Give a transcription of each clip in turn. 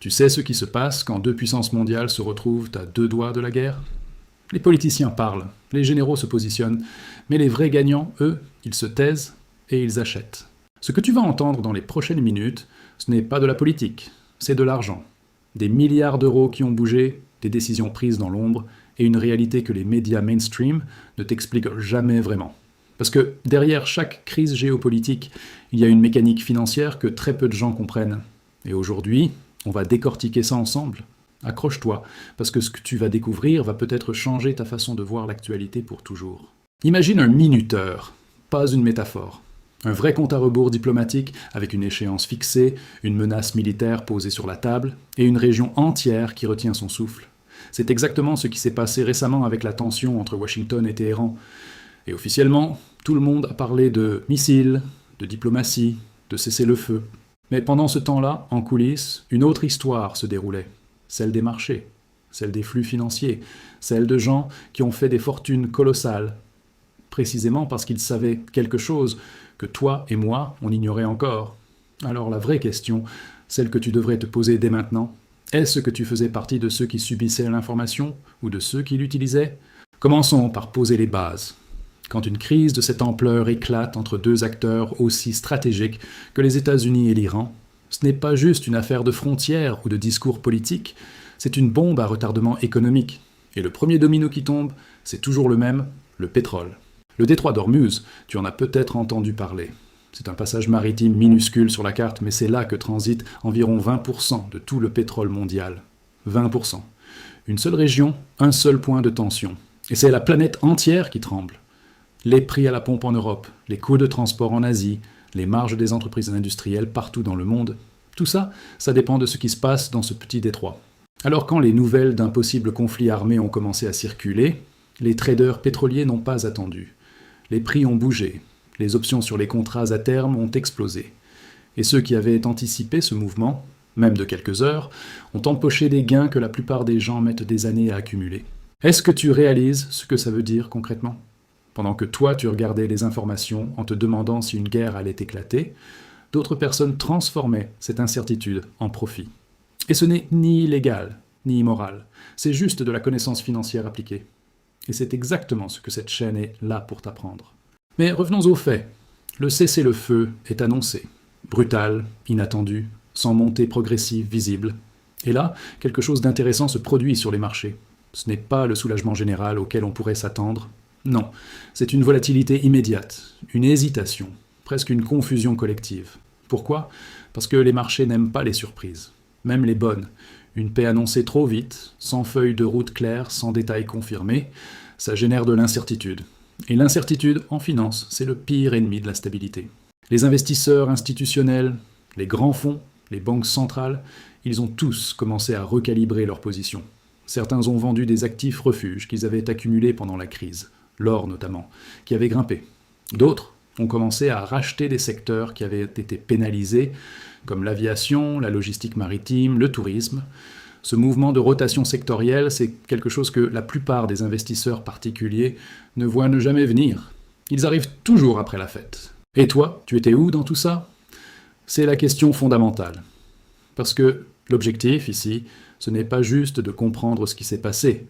Tu sais ce qui se passe quand deux puissances mondiales se retrouvent à deux doigts de la guerre? Les politiciens parlent, les généraux se positionnent, mais les vrais gagnants, eux, ils se taisent et ils achètent. Ce que tu vas entendre dans les prochaines minutes, ce n'est pas de la politique, c'est de l'argent. Des milliards d'euros qui ont bougé, des décisions prises dans l'ombre, et une réalité que les médias mainstream ne t'expliquent jamais vraiment. Parce que derrière chaque crise géopolitique, il y a une mécanique financière que très peu de gens comprennent. Et aujourd'hui, on va décortiquer ça ensemble. Accroche-toi, parce que ce que tu vas découvrir va peut-être changer ta façon de voir l'actualité pour toujours. Imagine un minuteur, pas une métaphore. Un vrai compte à rebours diplomatique avec une échéance fixée, une menace militaire posée sur la table et une région entière qui retient son souffle. C'est exactement ce qui s'est passé récemment avec la tension entre Washington et Téhéran. Et officiellement, tout le monde a parlé de missiles, de diplomatie, de cessez-le-feu. Mais pendant ce temps-là, en coulisses, une autre histoire se déroulait. Celle des marchés, celle des flux financiers, celle de gens qui ont fait des fortunes colossales, précisément parce qu'ils savaient quelque chose que toi et moi, on ignorait encore. Alors la vraie question, celle que tu devrais te poser dès maintenant, est-ce que tu faisais partie de ceux qui subissaient l'information ou de ceux qui l'utilisaient? Commençons par poser les bases. Quand une crise de cette ampleur éclate entre deux acteurs aussi stratégiques que les États-Unis et l'Iran, ce n'est pas juste une affaire de frontières ou de discours politique, c'est une bombe à retardement économique. Et le premier domino qui tombe, c'est toujours le même, le pétrole. Le détroit d'Ormuz, tu en as peut-être entendu parler. C'est un passage maritime minuscule sur la carte, mais c'est là que transite environ 20% de tout le pétrole mondial. 20%. Une seule région, un seul point de tension. Et c'est la planète entière qui tremble. Les prix à la pompe en Europe, les coûts de transport en Asie, les marges des entreprises industrielles partout dans le monde, tout ça, ça dépend de ce qui se passe dans ce petit détroit. Alors quand les nouvelles d'un possible conflit armé ont commencé à circuler, les traders pétroliers n'ont pas attendu. Les prix ont bougé, les options sur les contrats à terme ont explosé. Et ceux qui avaient anticipé ce mouvement, même de quelques heures, ont empoché des gains que la plupart des gens mettent des années à accumuler. Est-ce que tu réalises ce que ça veut dire concrètement? Pendant que toi, tu regardais les informations en te demandant si une guerre allait éclater, d'autres personnes transformaient cette incertitude en profit. Et ce n'est ni illégal, ni immoral, c'est juste de la connaissance financière appliquée. Et c'est exactement ce que cette chaîne est là pour t'apprendre. Mais revenons aux faits. Le cessez-le-feu est annoncé. Brutal, inattendu, sans montée progressive visible. Et là, quelque chose d'intéressant se produit sur les marchés. Ce n'est pas le soulagement général auquel on pourrait s'attendre. Non, c'est une volatilité immédiate, une hésitation, presque une confusion collective. Pourquoi? Parce que les marchés n'aiment pas les surprises, même les bonnes. Une paix annoncée trop vite, sans feuille de route claire, sans détails confirmés, ça génère de l'incertitude. Et l'incertitude, en finance, c'est le pire ennemi de la stabilité. Les investisseurs institutionnels, les grands fonds, les banques centrales, ils ont tous commencé à recalibrer leur position. Certains ont vendu des actifs refuges qu'ils avaient accumulés pendant la crise, l'or notamment, qui avait grimpé. D'autres ont commencé à racheter des secteurs qui avaient été pénalisés, comme l'aviation, la logistique maritime, le tourisme. Ce mouvement de rotation sectorielle, c'est quelque chose que la plupart des investisseurs particuliers ne voient ne jamais venir. Ils arrivent toujours après la fête. Et toi, tu étais où dans tout ça? C'est la question fondamentale. Parce que l'objectif ici, ce n'est pas juste de comprendre ce qui s'est passé,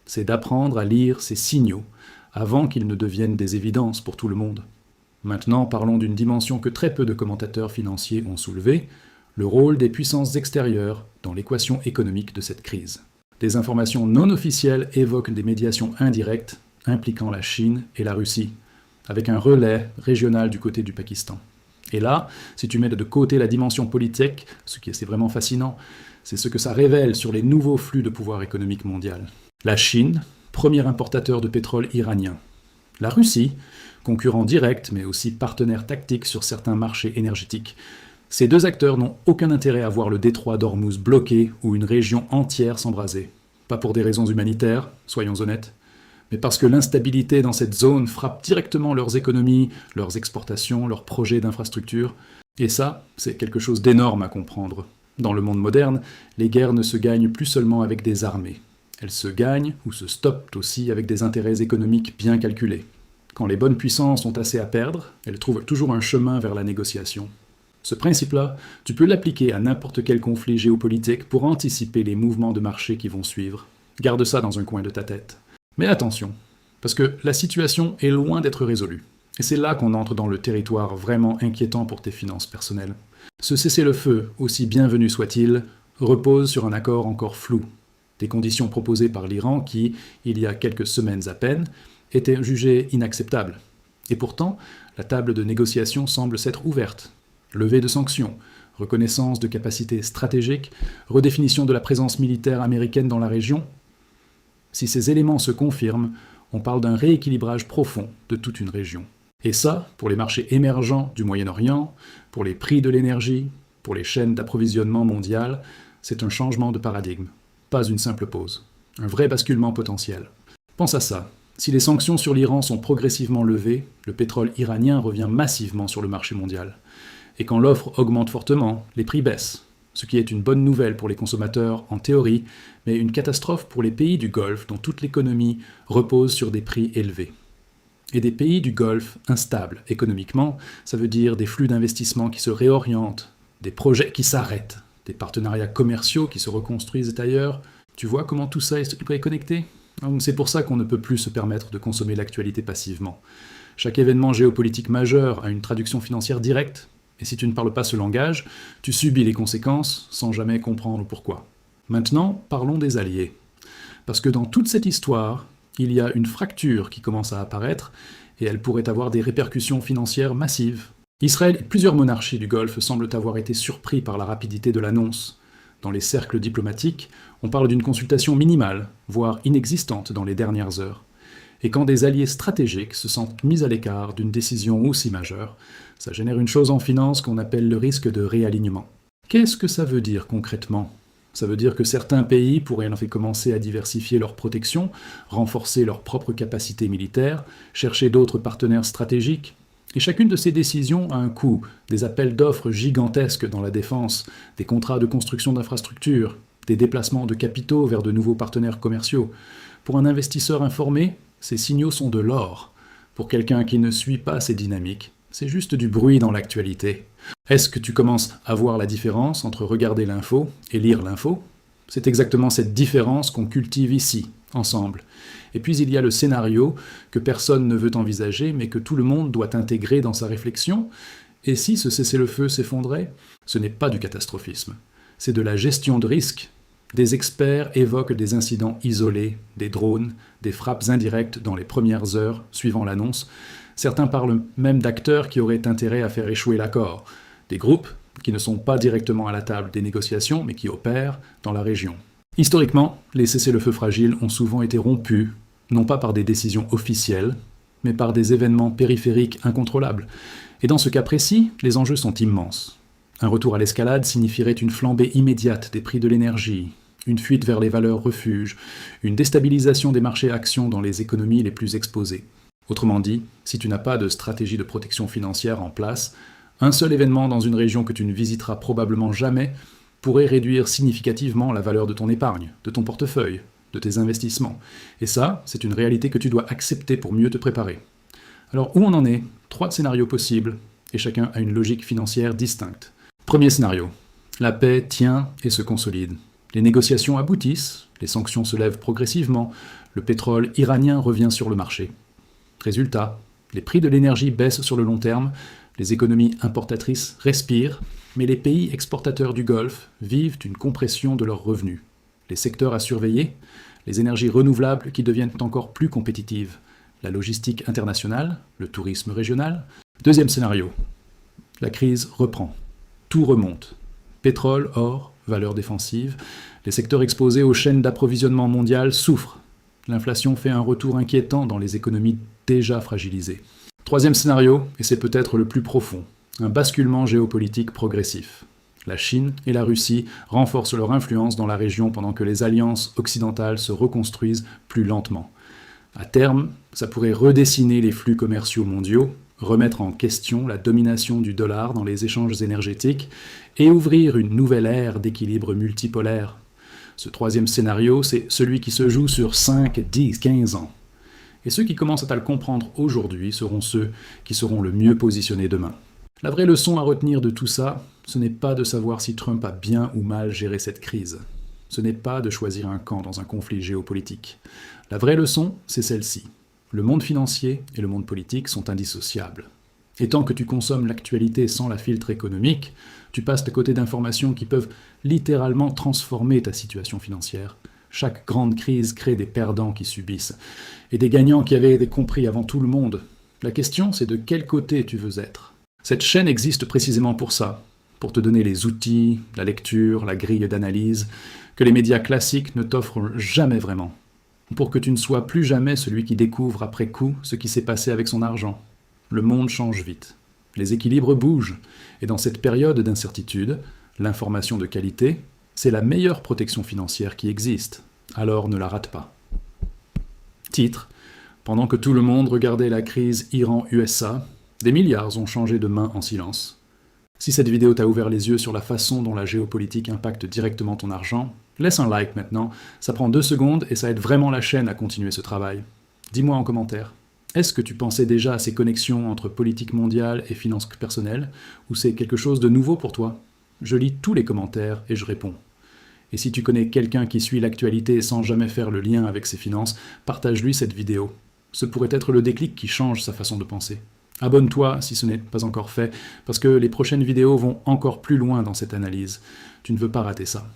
c'est d'apprendre à lire ces signaux avant qu'ils ne deviennent des évidences pour tout le monde. Maintenant, parlons d'une dimension que très peu de commentateurs financiers ont soulevée, le rôle des puissances extérieures dans l'équation économique de cette crise. Des informations non officielles évoquent des médiations indirectes impliquant la Chine et la Russie, avec un relais régional du côté du Pakistan. Et là, si tu mets de côté la dimension politique, ce qui est vraiment fascinant, c'est ce que ça révèle sur les nouveaux flux de pouvoir économique mondial. La Chine, premier importateur de pétrole iranien. La Russie, concurrent direct mais aussi partenaire tactique sur certains marchés énergétiques. Ces deux acteurs n'ont aucun intérêt à voir le détroit d'Ormuz bloqué ou une région entière s'embraser. Pas pour des raisons humanitaires, soyons honnêtes, mais parce que l'instabilité dans cette zone frappe directement leurs économies, leurs exportations, leurs projets d'infrastructures. Et ça, c'est quelque chose d'énorme à comprendre. Dans le monde moderne, les guerres ne se gagnent plus seulement avec des armées. Elles se gagnent ou se stoppent aussi avec des intérêts économiques bien calculés. Quand les bonnes puissances ont assez à perdre, elles trouvent toujours un chemin vers la négociation. Ce principe-là, tu peux l'appliquer à n'importe quel conflit géopolitique pour anticiper les mouvements de marché qui vont suivre. Garde ça dans un coin de ta tête. Mais attention, parce que la situation est loin d'être résolue. Et c'est là qu'on entre dans le territoire vraiment inquiétant pour tes finances personnelles. Ce cessez-le-feu, aussi bienvenu soit-il, repose sur un accord encore flou. Des conditions proposées par l'Iran qui, il y a quelques semaines à peine, étaient jugées inacceptables. Et pourtant, la table de négociation semble s'être ouverte. Levée de sanctions, reconnaissance de capacités stratégiques, redéfinition de la présence militaire américaine dans la région. Si ces éléments se confirment, on parle d'un rééquilibrage profond de toute une région. Et ça, pour les marchés émergents du Moyen-Orient, pour les prix de l'énergie, pour les chaînes d'approvisionnement mondiales, c'est un changement de paradigme, pas une simple pause. Un vrai basculement potentiel. Pense à ça. Si les sanctions sur l'Iran sont progressivement levées, le pétrole iranien revient massivement sur le marché mondial. Et quand l'offre augmente fortement, les prix baissent, ce qui est une bonne nouvelle pour les consommateurs en théorie, mais une catastrophe pour les pays du Golfe dont toute l'économie repose sur des prix élevés. Et des pays du Golfe instables économiquement, ça veut dire des flux d'investissement qui se réorientent, des projets qui s'arrêtent, des partenariats commerciaux qui se reconstruisent ailleurs. Tu vois comment tout ça est connecté ? C'est pour ça qu'on ne peut plus se permettre de consommer l'actualité passivement. Chaque événement géopolitique majeur a une traduction financière directe, et si tu ne parles pas ce langage, tu subis les conséquences sans jamais comprendre pourquoi. Maintenant, parlons des alliés. Parce que dans toute cette histoire, il y a une fracture qui commence à apparaître, et elle pourrait avoir des répercussions financières massives. Israël et plusieurs monarchies du Golfe semblent avoir été surpris par la rapidité de l'annonce. Dans les cercles diplomatiques, on parle d'une consultation minimale, voire inexistante dans les dernières heures. Et quand des alliés stratégiques se sentent mis à l'écart d'une décision aussi majeure, ça génère une chose en finance qu'on appelle le risque de réalignement. Qu'est-ce que ça veut dire concrètement ? Ça veut dire que certains pays pourraient en fait commencer à diversifier leur protection, renforcer leurs propres capacités militaires, chercher d'autres partenaires stratégiques. Et chacune de ces décisions a un coût, des appels d'offres gigantesques dans la défense, des contrats de construction d'infrastructures, des déplacements de capitaux vers de nouveaux partenaires commerciaux. Pour un investisseur informé, ces signaux sont de l'or. Pour quelqu'un qui ne suit pas ces dynamiques, c'est juste du bruit dans l'actualité. Est-ce que tu commences à voir la différence entre regarder l'info et lire l'info ? C'est exactement cette différence qu'on cultive ici, ensemble. Et puis il y a le scénario que personne ne veut envisager, mais que tout le monde doit intégrer dans sa réflexion. Et si ce cessez-le-feu s'effondrait ? Ce n'est pas du catastrophisme. C'est de la gestion de risque. Des experts évoquent des incidents isolés, des drones, des frappes indirectes dans les premières heures suivant l'annonce. Certains parlent même d'acteurs qui auraient intérêt à faire échouer l'accord. Des groupes qui ne sont pas directement à la table des négociations, mais qui opèrent dans la région. Historiquement, les cessez-le-feu fragiles ont souvent été rompus, non pas par des décisions officielles, mais par des événements périphériques incontrôlables. Et dans ce cas précis, les enjeux sont immenses. Un retour à l'escalade signifierait une flambée immédiate des prix de l'énergie, une fuite vers les valeurs refuges, une déstabilisation des marchés actions dans les économies les plus exposées. Autrement dit, si tu n'as pas de stratégie de protection financière en place, un seul événement dans une région que tu ne visiteras probablement jamais pourrait réduire significativement la valeur de ton épargne, de ton portefeuille, de tes investissements. Et ça, c'est une réalité que tu dois accepter pour mieux te préparer. Alors, où on en est ? 3 scénarios possibles, et chacun a une logique financière distincte. Premier scénario. La paix tient et se consolide. Les négociations aboutissent, les sanctions se lèvent progressivement, le pétrole iranien revient sur le marché. Résultat, les prix de l'énergie baissent sur le long terme, les économies importatrices respirent, mais les pays exportateurs du Golfe vivent une compression de leurs revenus. Les secteurs à surveiller, les énergies renouvelables qui deviennent encore plus compétitives, la logistique internationale, le tourisme régional. Deuxième scénario, la crise reprend, tout remonte. Pétrole, or, valeurs défensives, les secteurs exposés aux chaînes d'approvisionnement mondiales souffrent. L'inflation fait un retour inquiétant dans les économies déjà fragilisées. Troisième scénario, et c'est peut-être le plus profond, un basculement géopolitique progressif. La Chine et la Russie renforcent leur influence dans la région pendant que les alliances occidentales se reconstruisent plus lentement. À terme, ça pourrait redessiner les flux commerciaux mondiaux, remettre en question la domination du dollar dans les échanges énergétiques et ouvrir une nouvelle ère d'équilibre multipolaire. Ce troisième scénario, c'est celui qui se joue sur 5, 10, 15 ans. Et ceux qui commencent à le comprendre aujourd'hui seront ceux qui seront le mieux positionnés demain. La vraie leçon à retenir de tout ça, ce n'est pas de savoir si Trump a bien ou mal géré cette crise. Ce n'est pas de choisir un camp dans un conflit géopolitique. La vraie leçon, c'est celle-ci. Le monde financier et le monde politique sont indissociables. Et tant que tu consommes l'actualité sans la filtre économique, tu passes à côté d'informations qui peuvent littéralement transformer ta situation financière. Chaque grande crise crée des perdants qui subissent, et des gagnants qui avaient été compris avant tout le monde. La question, c'est de quel côté tu veux être. Cette chaîne existe précisément pour ça, pour te donner les outils, la lecture, la grille d'analyse, que les médias classiques ne t'offrent jamais vraiment. Pour que tu ne sois plus jamais celui qui découvre après coup ce qui s'est passé avec son argent. Le monde change vite. Les équilibres bougent. Et dans cette période d'incertitude, l'information de qualité, c'est la meilleure protection financière qui existe. Alors ne la rate pas. Titre. Pendant que tout le monde regardait la crise Iran-USA, des milliards ont changé de main en silence. Si cette vidéo t'a ouvert les yeux sur la façon dont la géopolitique impacte directement ton argent, laisse un like maintenant, ça prend 2 secondes et ça aide vraiment la chaîne à continuer ce travail. Dis-moi en commentaire. Est-ce que tu pensais déjà à ces connexions entre politique mondiale et finances personnelles, ou c'est quelque chose de nouveau pour toi? Je lis tous les commentaires et je réponds. Et si tu connais quelqu'un qui suit l'actualité sans jamais faire le lien avec ses finances, partage-lui cette vidéo. Ce pourrait être le déclic qui change sa façon de penser. Abonne-toi si ce n'est pas encore fait, parce que les prochaines vidéos vont encore plus loin dans cette analyse. Tu ne veux pas rater ça.